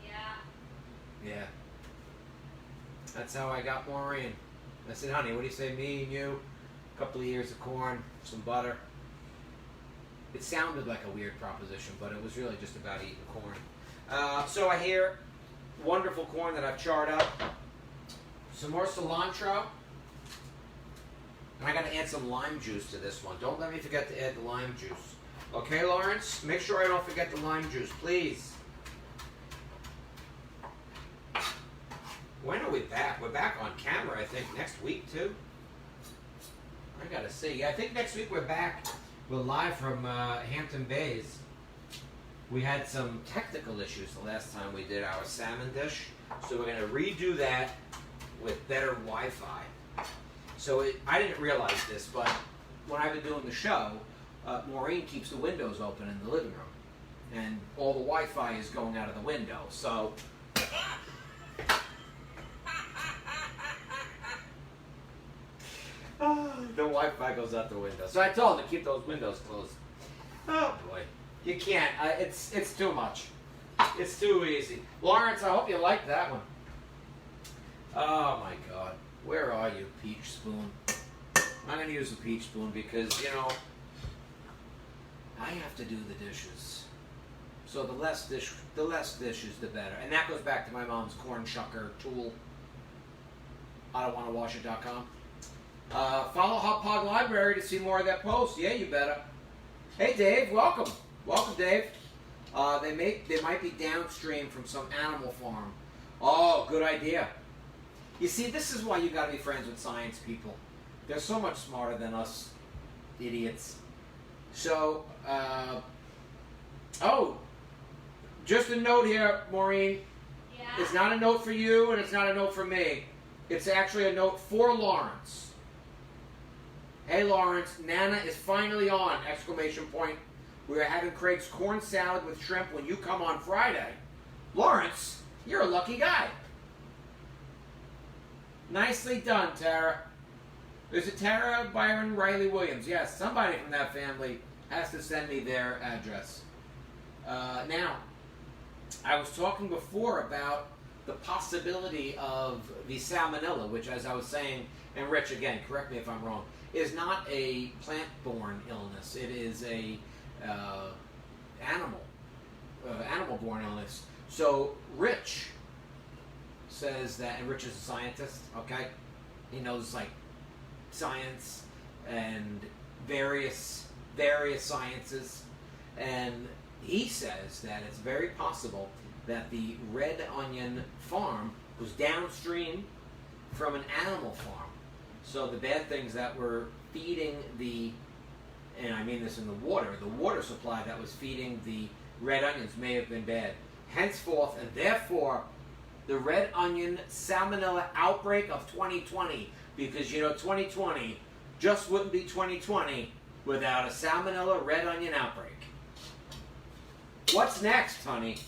Yeah. Yeah. That's how I got Maureen. I said, honey, what do you say, me and you? A couple of ears of corn, some butter. It sounded like a weird proposition, but it was really just about eating corn. So I hear wonderful corn that I've charred up. Some more cilantro. And I got to add some lime juice to this one. Don't let me forget to add the lime juice. Okay, Lawrence? Make sure I don't forget the lime juice, please. When are we back? We're back on camera, I think, next week, too. I got to see. I think next week we're back. We're live from Hampton Bays. We had some technical issues the last time we did our salmon dish. So we're going to redo that with better Wi-Fi. So I didn't realize this, but when I've been doing the show, Maureen keeps the windows open in the living room. And all the Wi-Fi is going out of the window. So the Wi-Fi goes out the window. So I told him to keep those windows closed. Oh boy. You can't. It's too much. It's too easy. Lawrence, I hope you liked that one. Oh my God. Where are you, peach spoon? I'm going to use the peach spoon because, I have to do the dishes. So the less dishes, the better. And that goes back to my mom's corn shucker tool. I don't want to wash it.com. Follow Hot Pod Library to see more of that post. Yeah, you better. Hey, Dave, welcome. Welcome, Dave. They might be downstream from some animal farm. Oh, good idea. You see, this is why you got to be friends with science people. They're so much smarter than us idiots. So, just a note here, Maureen. Yeah. It's not a note for you, and it's not a note for me. It's actually a note for Lawrence. Hey, Lawrence, Nana is finally on! ! We are having Craig's corn salad with shrimp when you come on Friday. Lawrence, you're a lucky guy. Nicely done, Tara. Is it Tara, Byron, Riley Williams? Yes, somebody from that family has to send me their address. Now, I was talking before about the possibility of the salmonella, which, as I was saying, and Rich, again, correct me if I'm wrong, is not a plant-borne illness. It is a animal-borne illness. So Rich says that, and Rich is a scientist, okay? He knows, like, science and various sciences, and he says that it's very possible that the red onion farm was downstream from an animal farm. So the bad things that were feeding and I mean this in the water supply that was feeding the red onions may have been bad. Henceforth, and therefore, the red onion salmonella outbreak of 2020, because 2020 just wouldn't be 2020 without a salmonella red onion outbreak. What's next, honey?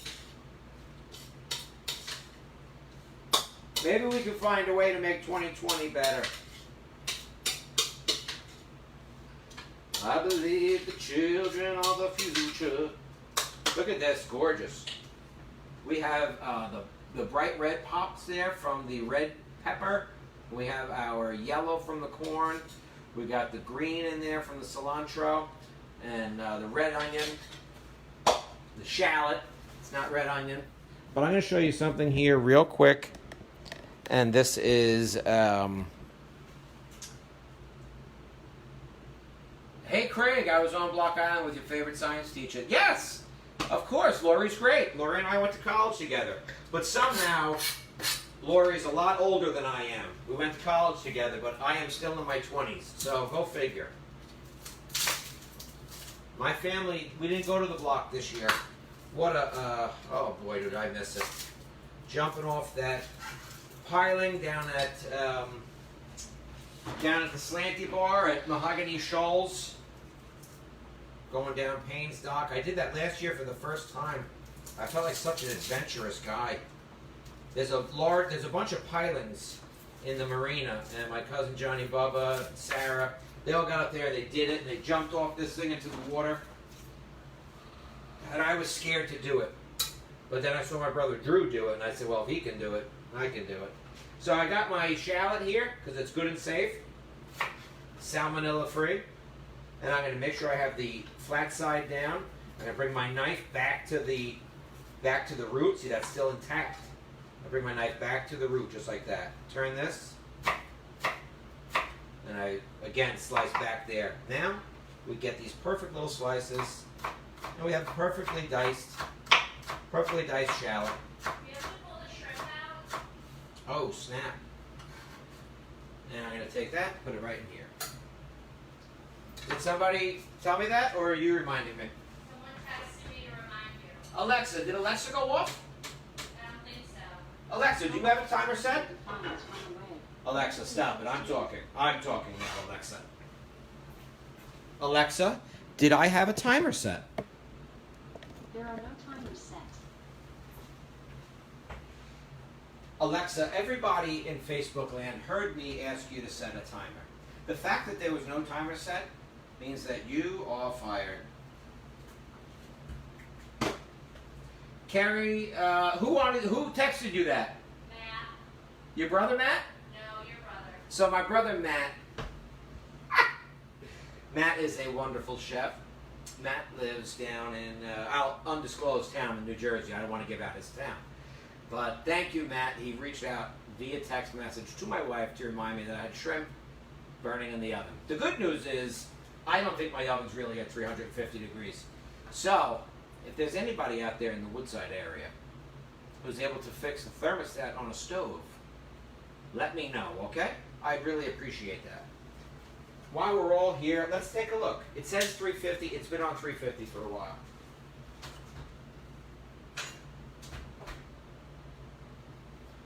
Maybe we can find a way to make 2020 better. I believe the children are the future. Look at this, gorgeous. We have the bright red pops there from the red pepper. We have our yellow from the corn. We got the green in there from the cilantro. And the red onion. The shallot. It's not red onion. But I'm going to show you something here real quick. And this is... Hey, Craig, I was on Block Island with your favorite science teacher. Yes! Of course, Lori's great. Lori and I went to college together. But somehow, Lori's a lot older than I am. We went to college together, but I am still in my 20s. So, go figure. My family, we didn't go to the block this year. What a, oh boy, did I miss it. Jumping off that piling down at the Slanty Bar at Mahogany Shoals. Going down Payne's Dock. I did that last year for the first time. I felt like such an adventurous guy. There's a bunch of pilings in the marina, and my cousin Johnny, Bubba, Sarah, they all got up there, they did it, and they jumped off this thing into the water. And I was scared to do it. But then I saw my brother Drew do it, and I said, well, if he can do it, I can do it. So I got my shallot here, because it's good and safe, salmonella free. And I'm going to make sure I have the flat side down. I'm going to bring my knife back to the root. See, that's still intact. I bring my knife back to the root, just like that. Turn this. And I, again, slice back there. Now, we get these perfect little slices. And we have perfectly diced shallot. You have to pull the shrimp out. Oh, snap. And I'm going to take that, put it right in here. Did somebody tell me that, or are you reminding me? Someone texted me to remind you. Alexa, did Alexa go off? I don't think so. Alexa, do you have a timer set? The timer's running away. Alexa, stop it. I'm talking. I'm talking now, Alexa. Alexa, did I have a timer set? There are no timers set. Alexa, everybody in Facebook land heard me ask you to set a timer. The fact that there was no timer set means that you are fired. Carrie, who texted you that? Matt? Your brother Matt? No, your brother. So my brother Matt is a wonderful chef. Matt lives down in undisclosed town in New Jersey. I don't want to give out his town. But thank you, Matt. He reached out via text message to my wife to remind me that I had shrimp burning in the oven. The good news is I don't think my oven's really at 350 degrees. So if there's anybody out there in the Woodside area who's able to fix a thermostat on a stove, let me know, okay? I'd really appreciate that. While we're all here, let's take a look. It says 350. It's been on 350 for a while.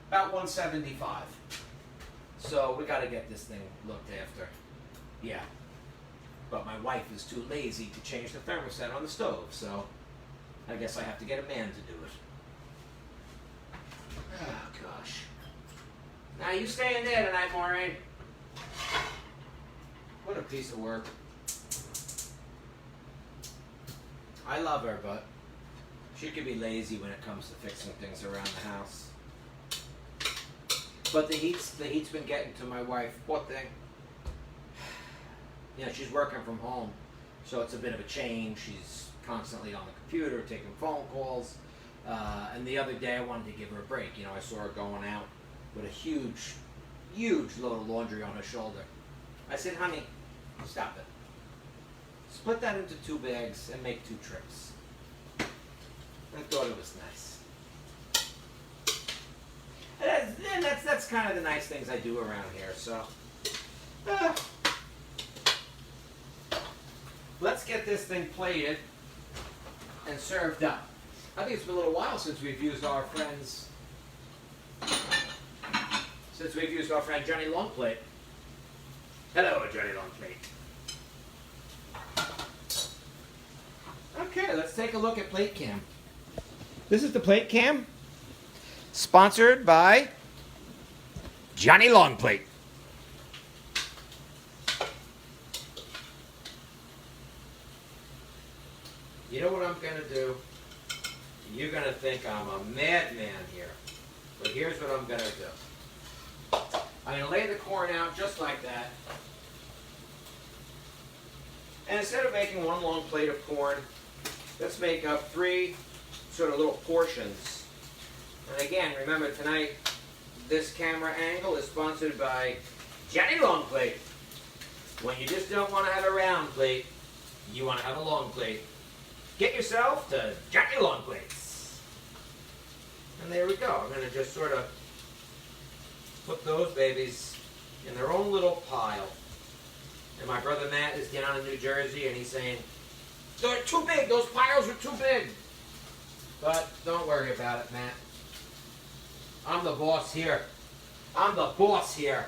About 175. So we got to get this thing looked after. Yeah. But my wife is too lazy to change the thermostat on the stove, so I guess I have to get a man to do it. Oh, gosh. Now you staying there tonight, Maureen. What a piece of work. I love her, but she could be lazy when it comes to fixing things around the house. But the heat's been getting to my wife. Poor thing. You know, she's working from home, so it's a bit of a change. She's constantly on the computer, taking phone calls. And the other day I wanted to give her a break. You know, I saw her going out with a huge load of laundry on her shoulder. I said, honey, stop it. Split that into 2 bags and make 2 trips. I thought it was nice. And that's kind of the nice things I do around here. So, let's get this thing plated and served up. I think it's been a little while since we've used our friend Johnny Longplate. Hello, Johnny Longplate. Okay, let's take a look at Plate Cam. This is the Plate Cam, sponsored by Johnny Longplate. You know what I'm going to do? You're going to think I'm a madman here. But here's what I'm going to do. I'm going to lay the corn out just like that. And instead of making one long plate of corn, let's make up 3 sort of little portions. And again, remember tonight, this camera angle is sponsored by Johnny Longplate. When you just don't want to have a round plate, you want to have a long plate. Get yourself to Johnny Longplates. And there we go. I'm going to just sort of put those babies in their own little pile. And my brother Matt is down in New Jersey, and he's saying, They're too big. Those piles are too big. But don't worry about it, Matt. I'm the boss here. I'm the boss here.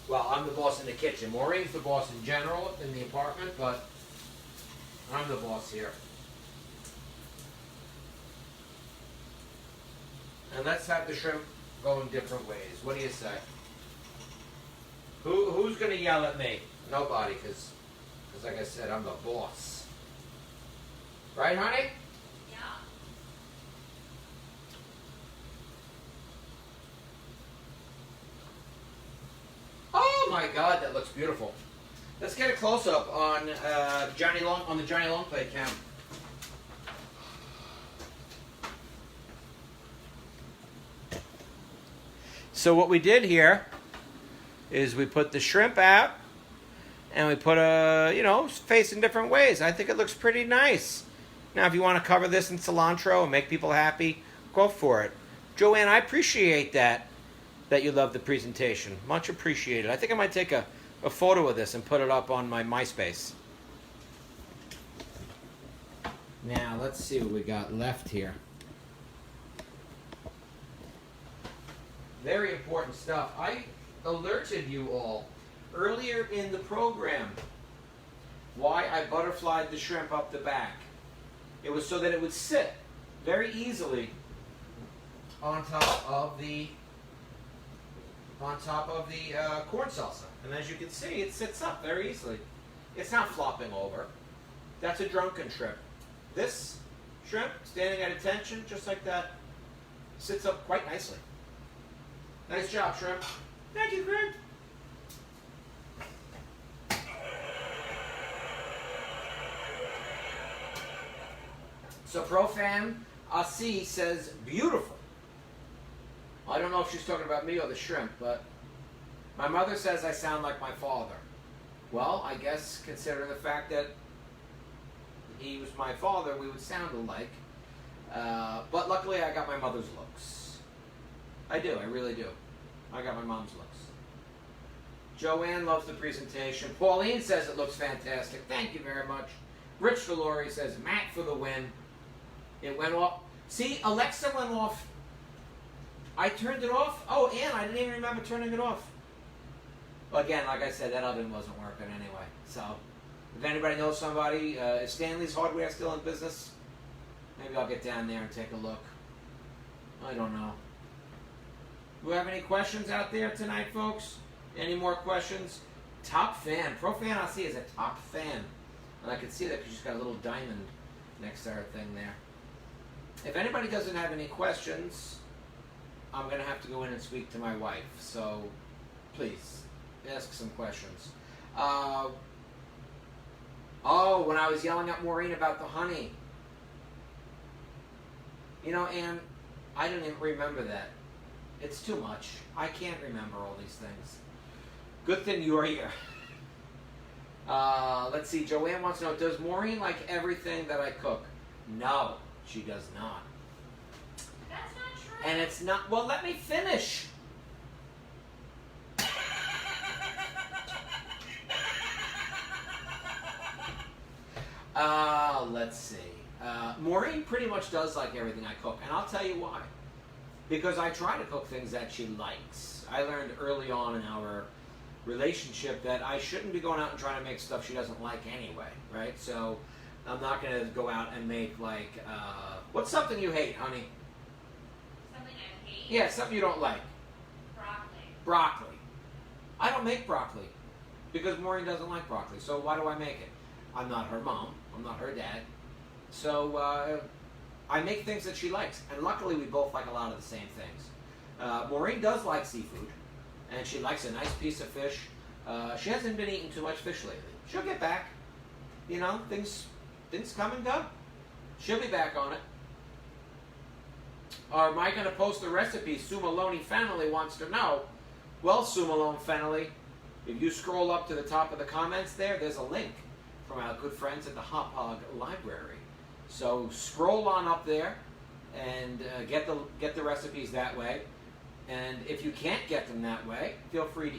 Well, I'm the boss in the kitchen. Maureen's the boss in general in the apartment, but I'm the boss here. And let's have the shrimp go in different ways. What do you say? Who's going to yell at me? Nobody, because like I said, I'm the boss. Right, honey? Yeah. Oh my God, that looks beautiful. Let's get a close up on the Johnny Long plate cam. So what we did here is we put the shrimp out and we put facing different ways. I think it looks pretty nice. Now, if you want to cover this in cilantro and make people happy, go for it. Joanne, I appreciate that you love the presentation. Much appreciated. I think I might take a photo of this and put it up on my MySpace. Now, let's see what we got left here. Very important stuff. I alerted you all earlier in the program why I butterflied the shrimp up the back. It was so that it would sit very easily on top of the corn salsa. And as you can see, it sits up very easily. It's not flopping over. That's a drunken shrimp. This shrimp, standing at attention, just like that, sits up quite nicely. Nice job, shrimp. Thank you, Greg. So Profan Asi says, beautiful. I don't know if she's talking about me or the shrimp, but my mother says I sound like my father. Well, I guess considering the fact that he was my father, we would sound alike. But luckily I got my mother's looks. I do, I really do. I got my mom's looks. Joanne loves the presentation. Pauline says it looks fantastic. Thank you very much. Rich Valori says, Matt for the win. It went off. See, Alexa went off. I turned it off. Oh, and I didn't even remember turning it off. Again, like I said, that oven wasn't working anyway. So, if anybody knows somebody, is Stanley's Hardware still in business? Maybe I'll get down there and take a look. I don't know. Do we have any questions out there tonight, folks? Any more questions? Top fan. Profan I see is a top fan. And I can see that because she's got a little diamond next to her thing there. If anybody doesn't have any questions, I'm going to have to go in and speak to my wife. So, please, ask some questions. Oh, when I was yelling at Maureen about the honey. You know, Ann, I didn't even remember that. It's too much. I can't remember all these things. Good thing you're here. Let's see. Joanne wants to know, does Maureen like everything that I cook? No, she does not. That's not true. And it's not... Well, let me finish. Let's see. Maureen pretty much does like everything I cook, and I'll tell you why. Because I try to cook things that she likes. I learned early on in our relationship that I shouldn't be going out and trying to make stuff she doesn't like anyway, right? So I'm not going to go out and make like, what's something you hate, honey? Something I hate? Yeah, something you don't like. Broccoli. Broccoli. I don't make broccoli because Maureen doesn't like broccoli. So why do I make it? I'm not her mom. I'm not her dad. So I make things that she likes. And luckily we both like a lot of the same things. Maureen does like seafood. And she likes a nice piece of fish. She hasn't been eating too much fish lately. She'll get back. You know, things come and go. She'll be back on it. Or am I going to post the recipe? Sue Maloney Fennelly wants to know. Well, Sue Malone Fennelly, if you scroll up to the top of the comments there's a link from our good friends at the Hop Hog Library. So scroll on up there and get the recipes that way. And if you can't get them that way, feel free to